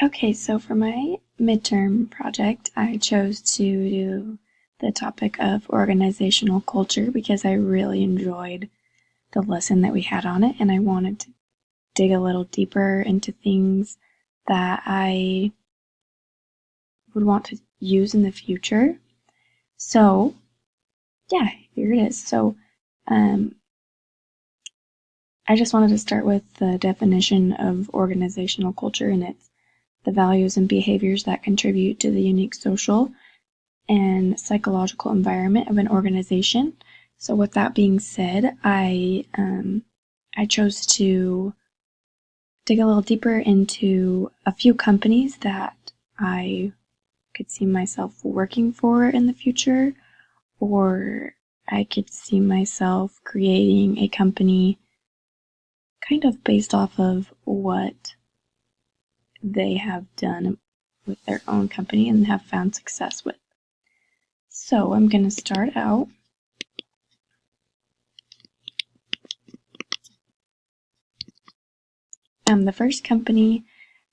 Okay, so for my midterm project, I chose to do the topic of organizational culture because I really enjoyed the lesson that we had on it, and I wanted to dig a little deeper into things that I would want to use in the future. So, yeah, here it is. So, I just wanted to start with the definition of organizational culture, and it's the values and behaviors that contribute to the unique social and psychological environment of an organization. So with that being said, I chose to dig a little deeper into a few companies that I could see myself working for in the future, or I could see myself creating a company kind of based off of what they have done with their own company and have found success with. So I'm going to start out. The first company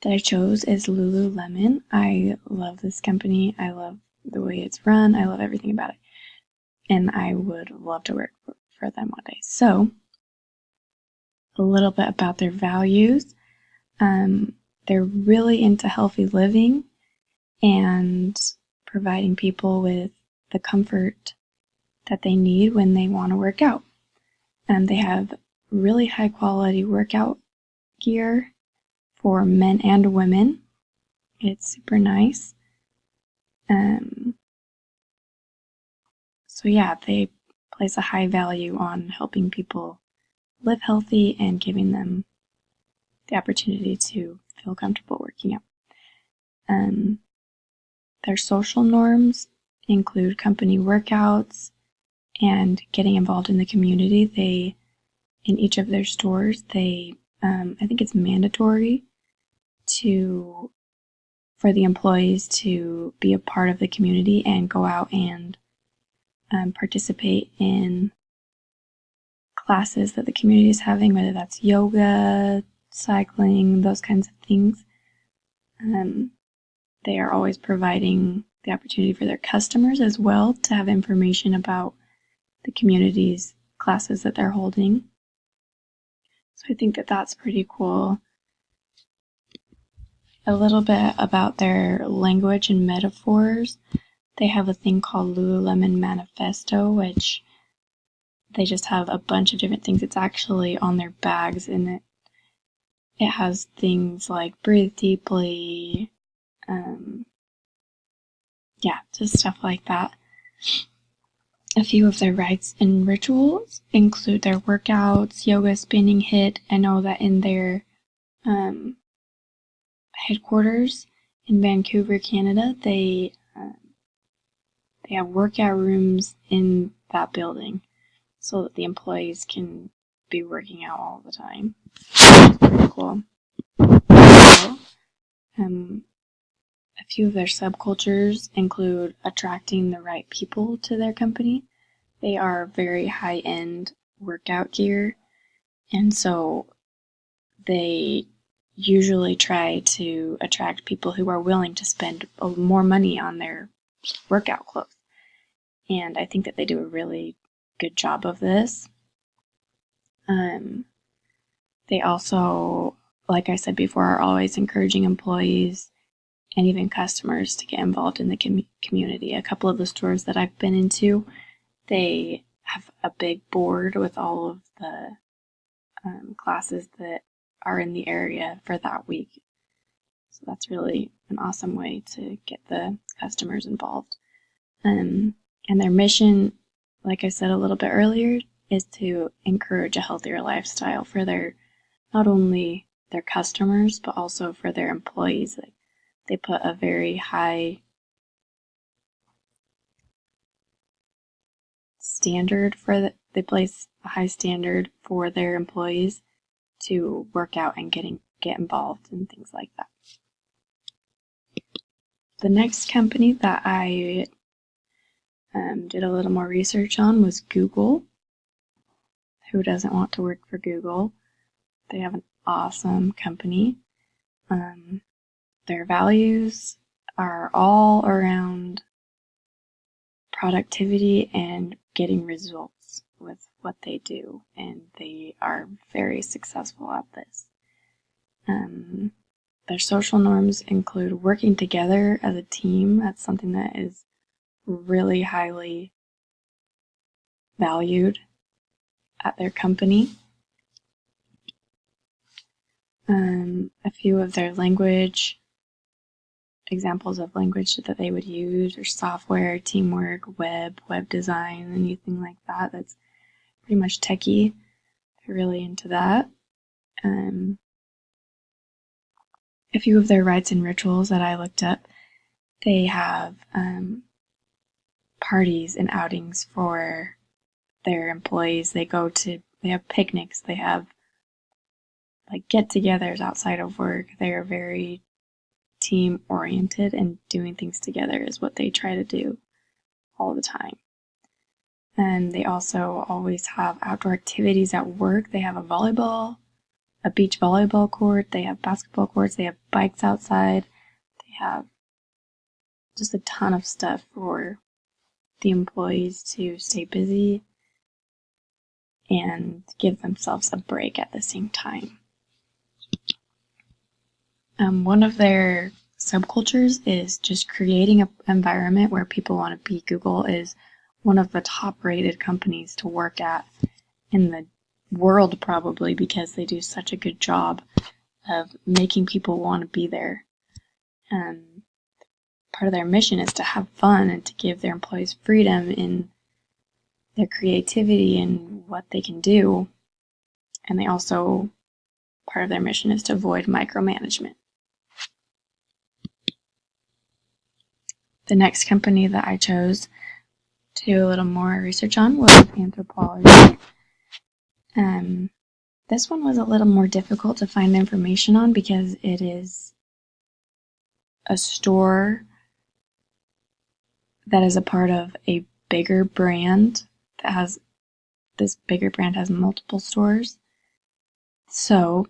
that I chose is Lululemon. I love this company. I love the way it's run. I love everything about it. And I would love to work for them one day. So, a little bit about their values. They're really into healthy living and providing people with the comfort that they need when they want to work out. They have really high quality workout gear for men and women. It's super nice. So yeah, they place a high value on helping people live healthy and giving them the opportunity to feel comfortable working out. Their social norms include company workouts and getting involved in the community. In each of their stores, I think it's mandatory for the employees to be a part of the community and go out and participate in classes that the community is having, whether that's yoga, cycling, those kinds of things. They are always providing the opportunity for their customers as well to have information about the community's classes that they're holding. So I think that that's pretty cool. A little bit about their language and metaphors. They have a thing called Lululemon Manifesto, which they just have a bunch of different things. It's actually on their bags, and it has things like breathe deeply, just stuff like that. A few of their rites and rituals include their workouts, yoga, spinning, HIIT. I know that in their headquarters in Vancouver, Canada, they have workout rooms in that building so that the employees can be working out all the time. It's pretty cool. So, a few of their subcultures include attracting the right people to their company. They are very high-end workout gear, and so they usually try to attract people who are willing to spend more money on their workout clothes. And I think that they do a really good job of this. They also, like I said before, are always encouraging employees and even customers to get involved in the community. A couple of the stores that I've been into, they have a big board with all of the classes that are in the area for that week. So that's really an awesome way to get the customers involved. And their mission, like I said a little bit earlier, is to encourage a healthier lifestyle for not only their customers, but also for their employees. They put a very high standard they place a high standard for their employees to work out and get involved and things like that. The next company that I did a little more research on was Google. Who doesn't want to work for Google? They have an awesome company. their values are all around productivity and getting results with what they do, and they are very successful at this. Their social norms include working together as a team. That's something that is really highly valued at their company. A few of their examples of language that they would use are software, teamwork, web design, anything like that. That's pretty much techie. They're really into that. A few of their rites and rituals that I looked up, they have parties and outings for their employees. They have picnics, they have like get-togethers outside of work. They are very team-oriented, and doing things together is what they try to do all the time. And they also always have outdoor activities at work. They have a beach volleyball court, they have basketball courts, they have bikes outside, they have just a ton of stuff for the employees to stay busy and give themselves a break at the same time. One of their subcultures is just creating an environment where people want to be. Google is one of the top rated companies to work at in the world, probably because they do such a good job of making people want to be there. And part of their mission is to have fun and to give their employees freedom in their creativity and what they can do. And they also, part of their mission is to avoid micromanagement. The next company that I chose to do a little more research on was Anthropologie. This one was a little more difficult to find information on because it is a store that is a part of a bigger brand this bigger brand has multiple stores. So,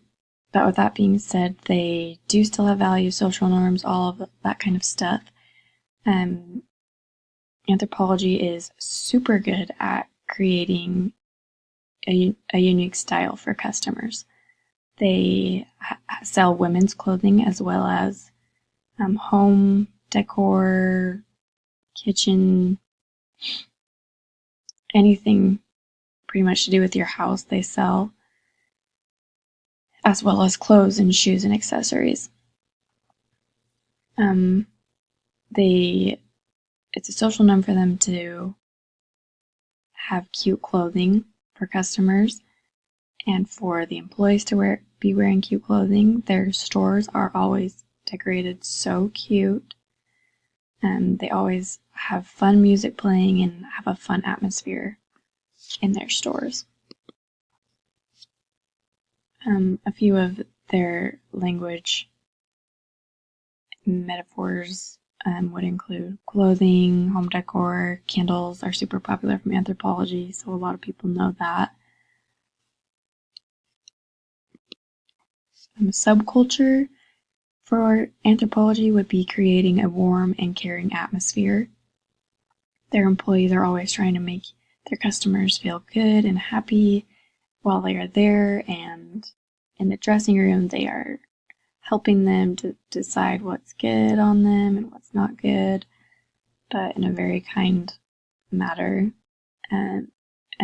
but with that being said, they do still have values, social norms, all of that kind of stuff. Anthropologie is super good at creating a unique style for customers. They sell women's clothing as well as home decor, kitchen, anything pretty much to do with your house they sell, as well as clothes and shoes and accessories. It's a social norm for them to have cute clothing for customers and for the employees to be wearing cute clothing. Their stores are always decorated so cute, and they always have fun music playing and have a fun atmosphere in their stores. A few of their language metaphors would include clothing, home decor, candles are super popular from Anthropologie, so a lot of people know that. A subculture for Anthropologie would be creating a warm and caring atmosphere. Their employees are always trying to make their customers feel good and happy while they are there, and in the dressing room they are helping them to decide what's good on them and what's not good, but in a very kind manner. And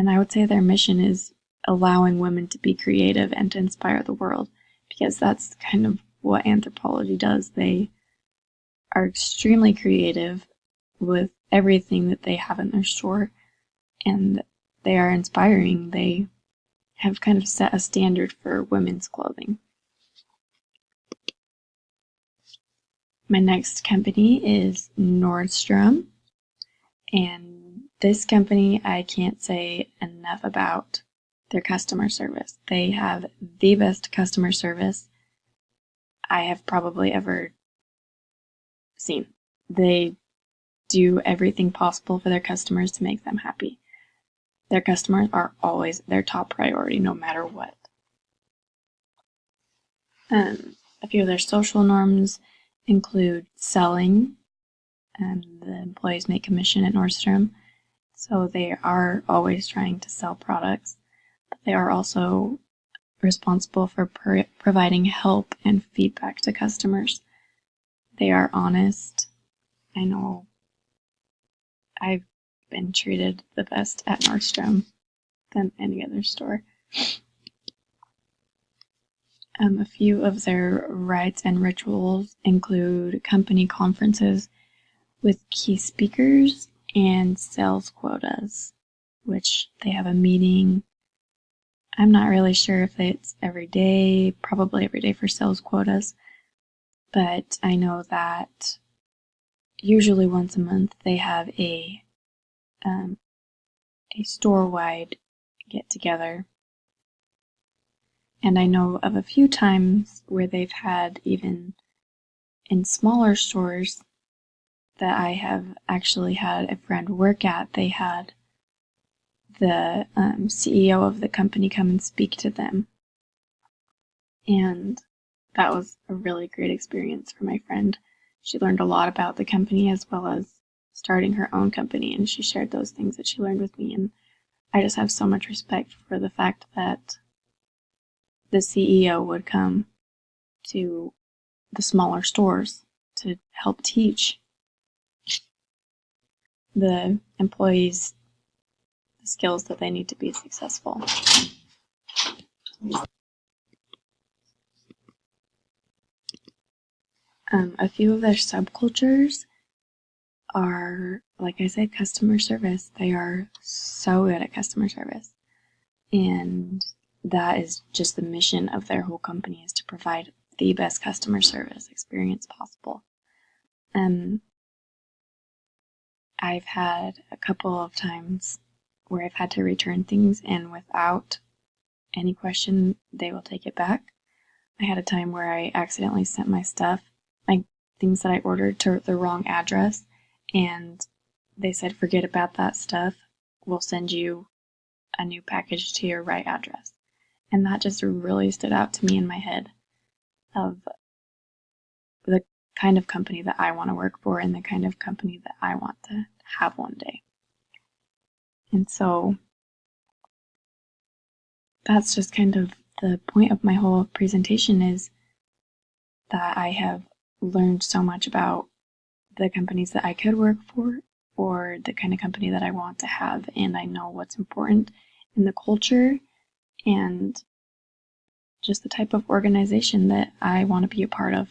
I would say their mission is allowing women to be creative and to inspire the world, because that's kind of what Anthropologie does. They are extremely creative with everything that they have in their store, and they are inspiring. They have kind of set a standard for women's clothing. My next company is Nordstrom, and this company, I can't say enough about their customer service. They have the best customer service I have probably ever seen. They do everything possible for their customers to make them happy. Their customers are always their top priority, no matter what. A few of their social norms include selling, and the employees make commission at Nordstrom, so they are always trying to sell products, but they are also responsible for providing help and feedback to customers. They are honest. I know I've been treated the best at Nordstrom than any other store. A few of their rites and rituals include company conferences with key speakers and sales quotas, which they have a meeting. I'm not really sure if it's every day, probably every day for sales quotas, but I know that usually once a month they have a store-wide get-together. And I know of a few times where they've had, even in smaller stores that I have actually had a friend work at, they had the CEO of the company come and speak to them. And that was a really great experience for my friend. She learned a lot about the company as well as starting her own company, and she shared those things that she learned with me. And I just have so much respect for the fact that the CEO would come to the smaller stores to help teach the employees the skills that they need to be successful. A few of their subcultures are, like I said, customer service. They are so good at customer service. And that is just the mission of their whole company, is to provide the best customer service experience possible. I've had a couple of times where I've had to return things, and without any question, they will take it back. I had a time where I accidentally sent my stuff, my things that I ordered, to the wrong address, and they said, forget about that stuff. We'll send you a new package to your right address. And that just really stood out to me in my head of the kind of company that I want to work for and the kind of company that I want to have one day. And so that's just kind of the point of my whole presentation, is that I have learned so much about the companies that I could work for, or the kind of company that I want to have, and I know what's important in the culture and just the type of organization that I want to be a part of.